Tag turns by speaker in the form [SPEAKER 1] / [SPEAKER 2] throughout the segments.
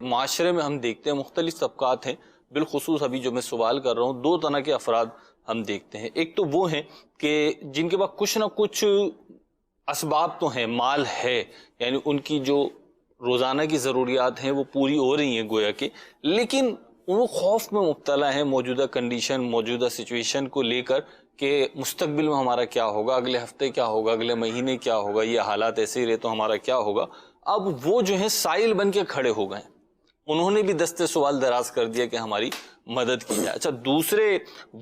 [SPEAKER 1] معاشرے میں ہم دیکھتے ہیں مختلف طبقات ہیں، بالخصوص ابھی جو میں سوال کر رہا ہوں دو طرح کے افراد ہم دیکھتے ہیں۔ ایک تو وہ ہیں کہ جن کے پاس کچھ نہ کچھ اسباب تو ہیں، مال ہے، یعنی ان کی جو روزانہ کی ضروریات ہیں وہ پوری ہو رہی ہیں گویا کہ، لیکن وہ خوف میں مبتلا ہیں موجودہ کنڈیشن، موجودہ سچویشن کو لے کر کہ مستقبل میں ہمارا کیا ہوگا، اگلے ہفتے کیا ہوگا، اگلے مہینے کیا ہوگا، یہ حالات ایسے ہی رہے تو ہمارا کیا ہوگا۔ اب وہ جو ہیں سائل بن کے کھڑے ہو گئے، انہوں نے بھی دستے سوال دراز کر دیا کہ ہماری مدد کی جائے۔ اچھا، دوسرے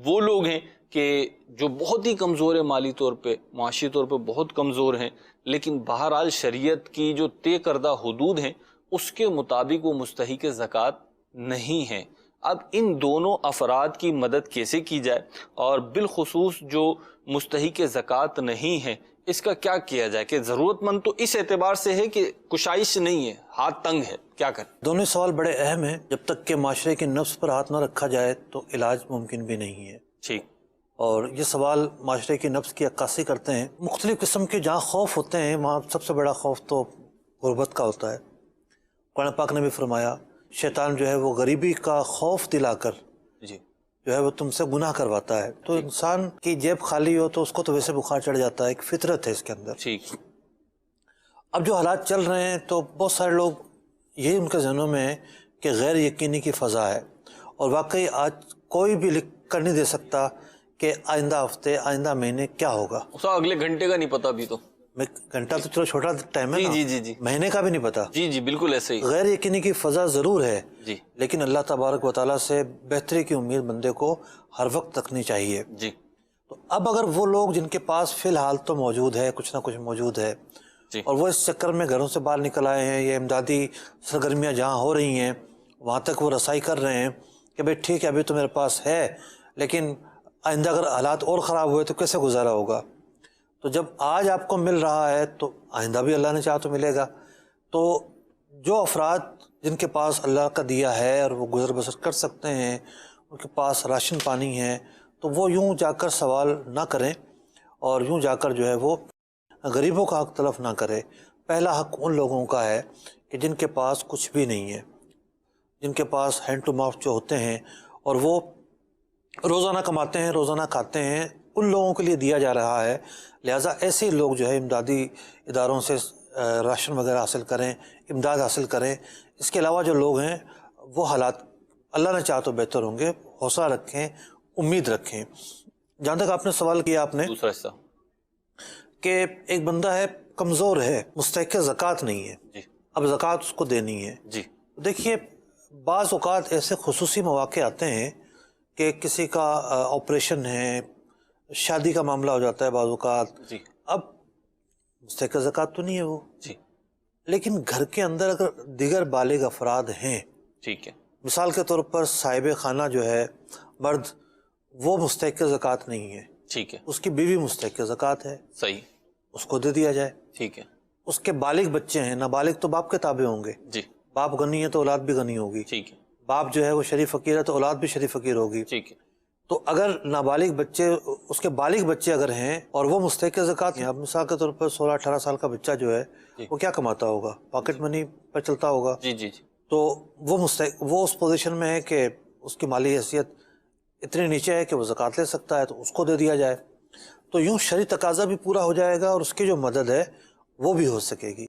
[SPEAKER 1] وہ لوگ ہیں کہ جو بہت ہی کمزور ہیں، مالی طور پہ، معاشی طور پہ بہت کمزور ہیں، لیکن بہرحال شریعت کی جو طے کردہ حدود ہیں اس کے مطابق وہ مستحق زکوٰۃ نہیں ہیں۔ اب ان دونوں افراد کی مدد کیسے کی جائے، اور بالخصوص جو مستحق زکوٰۃ نہیں ہے اس کا کیا کیا جائے؟ کہ ضرورت مند تو اس اعتبار سے ہے کہ کشائش نہیں ہے، ہاتھ تنگ ہے، کیا کریں؟
[SPEAKER 2] دونوں سوال بڑے اہم ہیں۔ جب تک کہ معاشرے کے نفس پر ہاتھ نہ رکھا جائے تو علاج ممکن بھی نہیں ہے۔
[SPEAKER 1] ٹھیک۔
[SPEAKER 2] اور یہ سوال معاشرے کے نفس کی عکاسی کرتے ہیں۔ مختلف قسم کے جہاں خوف ہوتے ہیں وہاں سب سے بڑا خوف تو غربت کا ہوتا ہے۔ قرآن پاک نے بھی فرمایا شیطان جو ہے وہ غریبی کا خوف دلا کر
[SPEAKER 1] جی
[SPEAKER 2] جو ہے وہ تم سے گناہ کرواتا ہے۔ تو انسان کی جیب خالی ہو تو اس کو تو ویسے بخار چڑھ جاتا ہے، ایک فطرت ہے اس کے اندر۔
[SPEAKER 1] ٹھیک۔
[SPEAKER 2] اب جو حالات چل رہے ہیں تو بہت سارے لوگ یہی ان کے ذہنوں میں ہے کہ غیر یقینی کی فضا ہے، اور واقعی آج کوئی بھی لکھ کر نہیں دے سکتا کہ آئندہ ہفتے، آئندہ مہینے کیا ہوگا۔
[SPEAKER 1] اگلے گھنٹے کا نہیں پتا ابھی تو۔
[SPEAKER 2] گھنٹہ تو چلو چھوٹا ٹائم ہے نا،
[SPEAKER 1] جی
[SPEAKER 2] مہینے کا بھی نہیں پتا۔
[SPEAKER 1] جی بالکل ایسے ہی۔
[SPEAKER 2] غیر یقینی کی فضا ضرور ہے،
[SPEAKER 1] جی
[SPEAKER 2] لیکن اللہ تبارک و تعالیٰ سے بہتری کی امید بندے کو ہر وقت رکھنی چاہیے۔
[SPEAKER 1] جی۔
[SPEAKER 2] تو اب اگر وہ لوگ جن کے پاس فی الحال تو موجود ہے، کچھ نہ کچھ موجود ہے،
[SPEAKER 1] جی
[SPEAKER 2] اور وہ اس چکر میں گھروں سے باہر نکل آئے ہیں، یہ امدادی سرگرمیاں جہاں ہو رہی ہیں وہاں تک وہ رسائی کر رہے ہیں کہ بھئی ٹھیک ہے ابھی تو میرے پاس ہے، لیکن آئندہ اگر حالات اور خراب ہوئے تو کیسے گزارا ہوگا؟ تو جب آج آپ کو مل رہا ہے تو آئندہ بھی اللہ نے چاہا تو ملے گا۔ تو جو افراد جن کے پاس اللہ کا دیا ہے اور وہ گزر بسر کر سکتے ہیں، ان کے پاس راشن پانی ہے، تو وہ یوں جا کر سوال نہ کریں اور یوں جا کر جو ہے وہ غریبوں کا حق تلف نہ کرے۔ پہلا حق ان لوگوں کا ہے کہ جن کے پاس کچھ بھی نہیں ہے، جن کے پاس ہینڈ ٹو ماؤتھ جو ہوتے ہیں اور وہ روزانہ کماتے ہیں، روزانہ کھاتے ہیں، ان لوگوں کے لیے دیا جا رہا ہے۔ لہٰذا ایسے لوگ جو ہے امدادی اداروں سے راشن وغیرہ حاصل کریں، امداد حاصل کریں۔ اس کے علاوہ جو لوگ ہیں وہ حالات اللہ نے چاہا تو بہتر ہوں گے، حوصلہ رکھیں، امید رکھیں۔ جہاں تک آپ نے سوال کیا آپ نے
[SPEAKER 1] دوسرا حصہ
[SPEAKER 2] کہ ایک بندہ ہے کمزور ہے، مستحق زکوٰۃ نہیں ہے،
[SPEAKER 1] جی
[SPEAKER 2] اب زکوٰۃ اس کو دینی ہے۔
[SPEAKER 1] جی
[SPEAKER 2] دیکھیے بعض اوقات ایسے خصوصی مواقع آتے ہیں کہ کسی کا آپریشن ہے، شادی کا معاملہ ہو جاتا ہے بعض اوقات،
[SPEAKER 1] جی
[SPEAKER 2] اب مستحق زکوٰۃ تو نہیں ہے وہ،
[SPEAKER 1] جی
[SPEAKER 2] لیکن گھر کے اندر اگر دیگر بالغ افراد ہیں،
[SPEAKER 1] ٹھیک ہے،
[SPEAKER 2] مثال کے طور پر صاحب خانہ جو ہے مرد، وہ مستحق زکوٰۃ نہیں ہے،
[SPEAKER 1] ٹھیک ہے،
[SPEAKER 2] اس کی بیوی مستحق زکوٰۃ ہے،
[SPEAKER 1] صحیح،
[SPEAKER 2] اس کو دے دیا جائے۔
[SPEAKER 1] ٹھیک ہے،
[SPEAKER 2] اس کے بالغ بچے ہیں، نابالغ تو باپ کے تابع ہوں گے،
[SPEAKER 1] جی
[SPEAKER 2] باپ غنی ہے تو اولاد بھی غنی ہوگی،
[SPEAKER 1] ٹھیک ہے،
[SPEAKER 2] باپ جو ہے وہ شریف فقیر ہے تو اولاد بھی شریف فقیر ہوگی۔
[SPEAKER 1] ٹھیک ہے،
[SPEAKER 2] تو اگر نابالغ بچے، اس کے بالغ بچے اگر ہیں اور وہ مستحق زکوٰۃ ہیں، اب مثال کے طور پر 16-18 سال کا بچہ جو ہے وہ کیا کماتا ہوگا؟ پاکٹ منی پر چلتا ہوگا،
[SPEAKER 1] جی جی جی
[SPEAKER 2] تو وہ اس پوزیشن میں ہے کہ اس کی مالی حیثیت اتنی نیچے ہے کہ وہ زکوٰۃ لے سکتا ہے، تو اس کو دے دیا جائے، تو یوں شرعی تقاضا بھی پورا ہو جائے گا اور اس کی جو مدد ہے وہ بھی ہو سکے گی۔